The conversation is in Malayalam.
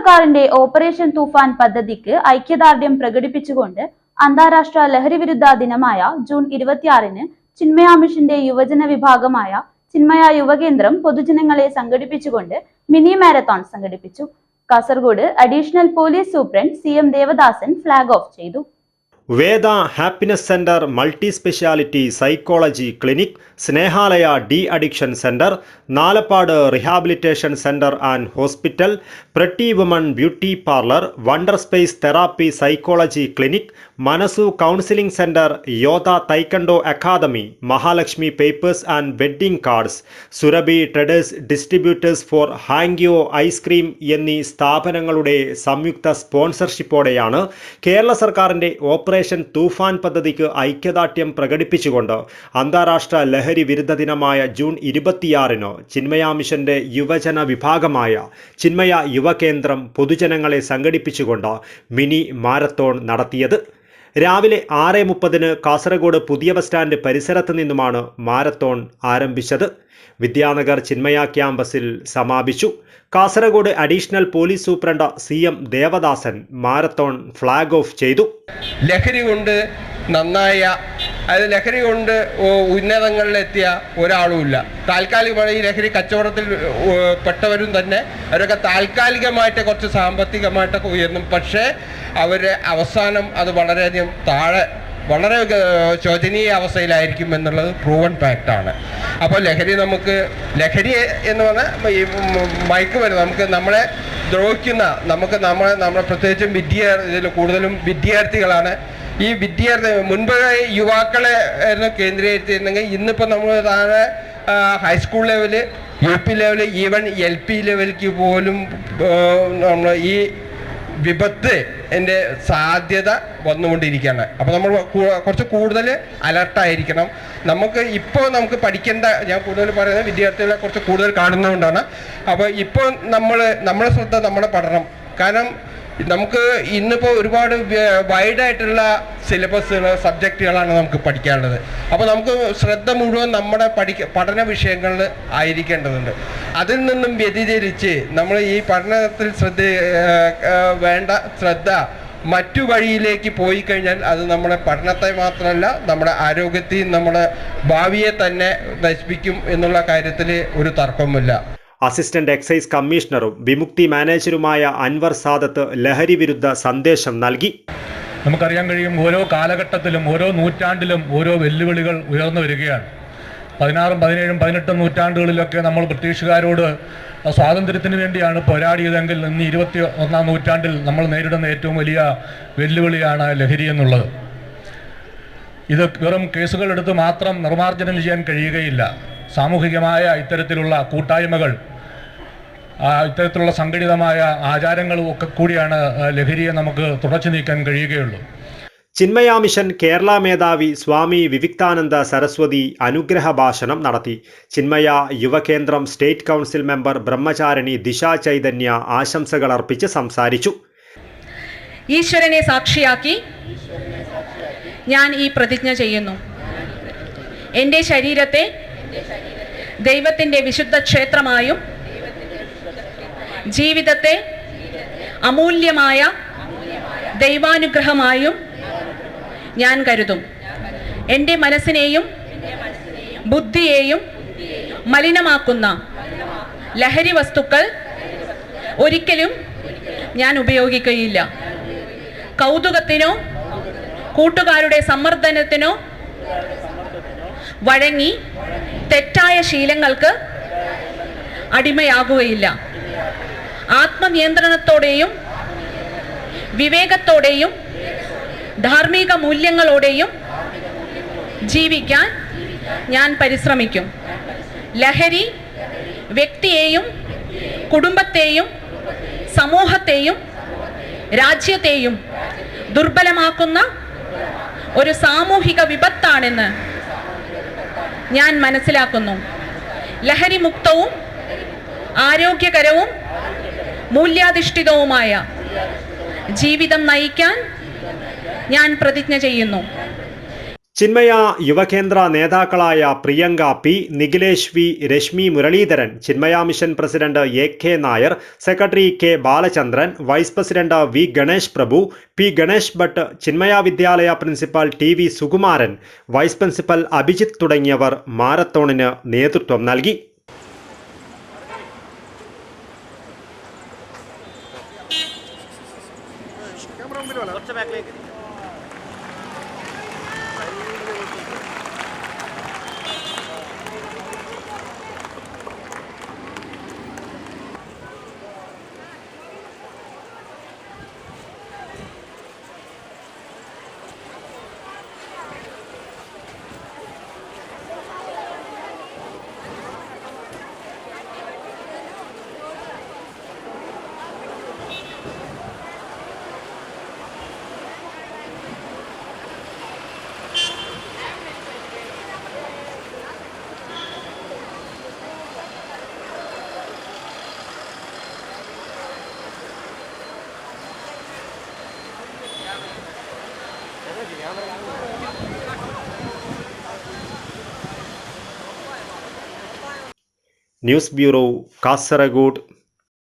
സർക്കാരിന്റെ ഓപ്പറേഷൻ തൂഫാൻ പദ്ധതിക്ക് ഐക്യദാർഢ്യം പ്രകടിപ്പിച്ചുകൊണ്ട് അന്താരാഷ്ട്ര ലഹരിവിരുദ്ധ ദിനമായ ജൂൺ 26-ന് ചിന്മയ മിഷന്റെ യുവജന വിഭാഗമായ ചിന്മയ യുവകേന്ദ്രം പൊതുജനങ്ങളെ സംഘടിപ്പിച്ചുകൊണ്ട് മിനി മാരത്തോൺ സംഘടിപ്പിച്ചു. Kasaragod additional police superintendent CM Devadasan flag off ചെയ്തു. Veda happiness centre multi speciality psychology clinic, Snehalaya de addiction centre, Nalappad rehabilitation centre and hospital, pretty woman beauty parlour, wonder space therapy psychology clinic, Manasu counselling centre, Yodha taekwondo academy, Mahalakshmi papers and wedding cards, Surabhi traders distributors for Hangyo ice cream എന്നീ സ്ഥാപനങ്ങളുടെ സംയുക്ത സ്പോൺസർഷിപ്പോടെയാണ് കേരള സർക്കാരിൻ്റെ ഓപ്പറേഷൻ തൂഫാൻ പദ്ധതിക്ക് ഐക്യദാർഢ്യം പ്രകടിപ്പിച്ചുകൊണ്ട് അന്താരാഷ്ട്ര ലഹരി വിരുദ്ധ ദിനമായ ജൂൺ 26-ന് ചിന്മയ മിഷന്റെ യുവജന വിഭാഗമായ ചിന്മയ യുവകേന്ദ്രം പൊതുജനങ്ങളെ സംഘടിപ്പിച്ചുകൊണ്ട് മിനി മാരത്തോൺ നടത്തിയത്. രാവിലെ 6:30-ന് കാസർഗോഡ് പുതിയ ബസ് സ്റ്റാൻഡ് പരിസരത്ത് നിന്നുമാണ് മാരത്തോൺ ആരംഭിച്ചത്. വിദ്യാനഗർ ചിന്മയ ക്യാമ്പസിൽ സമാപിച്ചു. Kasaragod additional police superintendent CM Devadasan marathon flag off ചെയ്തു. ലഹരി കൊണ്ട് നന്നായ, അതായത് ലഹരി കൊണ്ട് ഉന്നതങ്ങളിലെത്തിയ ഒരാളുമില്ല. താൽക്കാലികമായി ഈ ലഹരി കച്ചവടത്തിൽ പെട്ടവരും തന്നെ അവരൊക്കെ താൽക്കാലികമായിട്ട് കുറച്ച് സാമ്പത്തികമായിട്ടൊക്കെ ഉയർന്നും. പക്ഷേ അവരുടെ അവസാനം അത് വളരെയധികം വളരെ ശോചനീയ അവസ്ഥയിലായിരിക്കും എന്നുള്ളത് പ്രൂവൺ ഫാക്റ്റാണ്. അപ്പോൾ ലഹരി എന്ന് പറഞ്ഞാൽ ഈ മയക്കുമരുന്ന് നമുക്ക് നമ്മളെ ദ്രോഹിക്കുന്ന, നമ്മളെ പ്രത്യേകിച്ചും ഇതിൽ കൂടുതലും വിദ്യാർത്ഥികളാണ്. ഈ മുൻപ് യുവാക്കളെ ആയിരുന്നു കേന്ദ്രീകരിച്ചിരുന്നെങ്കിൽ ഇന്നിപ്പോൾ നമ്മൾ താഴെ high school level, UP level, even LP ലെവലിലേക്ക് പോലും നമ്മൾ ഈ വിപത്ത് എൻ്റെ സാധ്യത വന്നുകൊണ്ടിരിക്കുകയാണ്. അപ്പോൾ നമ്മൾ കുറച്ച് കൂടുതൽ അലർട്ടായിരിക്കണം. നമുക്ക് പഠിക്കേണ്ട, ഞാൻ കൂടുതൽ പറയുന്നത് വിദ്യാർത്ഥികളെ കുറച്ച് കൂടുതൽ കാണുന്നതുകൊണ്ടാണ്. അപ്പോൾ ഇപ്പോൾ നമ്മളെ ശ്രദ്ധ നമ്മുടെ പഠനം. കാരണം നമുക്ക് ഇന്നിപ്പോൾ ഒരുപാട് വൈഡായിട്ടുള്ള സിലബസുകൾ, സബ്ജക്റ്റുകളാണ് നമുക്ക് പഠിക്കാനുള്ളത്. അപ്പോൾ നമുക്ക് ശ്രദ്ധ മുഴുവൻ നമ്മുടെ പഠന വിഷയങ്ങളിൽ ആയിരിക്കേണ്ടതുണ്ട്. അതിൽ നിന്നും വ്യതിചലിച്ച് നമ്മൾ ഈ പഠനത്തിൽ വേണ്ട ശ്രദ്ധ മറ്റു വഴിയിലേക്ക് പോയി കഴിഞ്ഞാൽ അത് നമ്മുടെ പഠനത്തെ മാത്രമല്ല നമ്മുടെ ആരോഗ്യത്തെയും നമ്മുടെ ഭാവിയെ തന്നെ നശിപ്പിക്കും എന്നുള്ള കാര്യത്തിൽ ഒരു തർക്കവുമില്ല. അസിസ്റ്റന്റ് എക്സൈസ് കമ്മീഷണറും വിമുക്തി മാനേജറുമായ അൻവർ സാദത്ത് ലഹരി വിരുദ്ധ സന്ദേശം നൽകി. നമുക്കറിയാൻ കഴിയും, ഓരോ കാലഘട്ടത്തിലും ഓരോ നൂറ്റാണ്ടിലും ഓരോ വെല്ലുവിളികൾ ഉയർന്നു വരികയാണ്. 16, 17, 18 നൂറ്റാണ്ടുകളിലൊക്കെ നമ്മൾ ബ്രിട്ടീഷുകാരോട് സ്വാതന്ത്ര്യത്തിന് വേണ്ടിയാണ് പോരാടിയതെങ്കിൽ ഇന്ന് 21-ാം നൂറ്റാണ്ടിൽ നമ്മൾ നേരിടുന്ന ഏറ്റവും വലിയ വെല്ലുവിളിയാണ് ലഹരി എന്നുള്ളത്. ഇത് വെറും കേസുകളെടുത്ത് മാത്രം നിർമ്മാർജ്ജനം ചെയ്യാൻ കഴിയുകയില്ല. സാമൂഹികമായ ഇത്തരത്തിലുള്ള കൂട്ടായ്മകൾ, ഇത്തരത്തിലുള്ള സംഘടിതമായ ആചാരങ്ങളും ഒക്കെ കൂടിയാണ് ലഹരിയെ നമുക്ക് തുടച്ചു നീക്കാൻ കഴിയുകയുള്ളൂ. ചിന്മയ മിഷൻ കേരള മേധാവി സ്വാമി വിവിക്താനന്ദ സരസ്വതി അനുഗ്രഹ ഭാഷണം നടത്തി. Chinmaya Yuvakendra state council member Brahmacharini Disha Chaitanya ആശംസകൾ അർപ്പിച്ച് സംസാരിച്ചു. ഈശ്വരനെ സാക്ഷിയാക്കി ഞാൻ ഈ പ്രതിജ്ഞ ചെയ്യുന്നു. എൻ്റെ ശരീരത്തെ ദൈവത്തിൻ്റെ വിശുദ്ധ ക്ഷേത്രമായും ജീവിതത്തെ അമൂല്യമായ ദൈവാനുഗ്രഹമായും ഞാൻ കരുതും. എൻ്റെ മനസ്സിനെയും ബുദ്ധിയെയും മലിനമാക്കുന്ന ലഹരി വസ്തുക്കൾ ഒരിക്കലും ഞാൻ ഉപയോഗിക്കുകയില്ല. കൗതുകത്തിനോ കൂട്ടുകാരുടെ സമ്മർദ്ദനത്തിനോ വഴങ്ങി തെറ്റായ ശീലങ്ങൾക്ക് അടിമയാകുകയില്ല. ആത്മനിയന്ത്രണത്തോടെയും വിവേകത്തോടെയും ധാർമ്മിക മൂല്യങ്ങളോടെയും ജീവിക്കാൻ ഞാൻ പരിശ്രമിക്കും. ലഹരി വ്യക്തിയെയും കുടുംബത്തെയും സമൂഹത്തെയും രാജ്യത്തെയും ദുർബലമാക്കുന്ന ഒരു സാമൂഹിക വിപത്താണെന്ന് ഞാൻ മനസ്സിലാക്കുന്നു. ലഹരി മുക്തവും ആരോഗ്യകരവും മൂല്യാധിഷ്ഠിതവുമായ ജീവിതം നയിക്കാൻ ഞാൻ പ്രതിജ്ഞ ചെയ്യുന്നു. ചിന്മയ യുവകേന്ദ്ര നേതാക്കളായ Priyanka P, Nikhilesh V, Rashmi Muraleedharan, Chinmaya mission president AK Nair, secretary K Balachandran, vice president V Ganesh Prabhu, P Ganesh Bhat, Chinmaya Vidyalaya principal TV Sukumaran, vice principal Abhijith തുടങ്ങിയവർ മാരത്തോണിന് നേതൃത്വം നൽകി. News bureau, Kasaragod.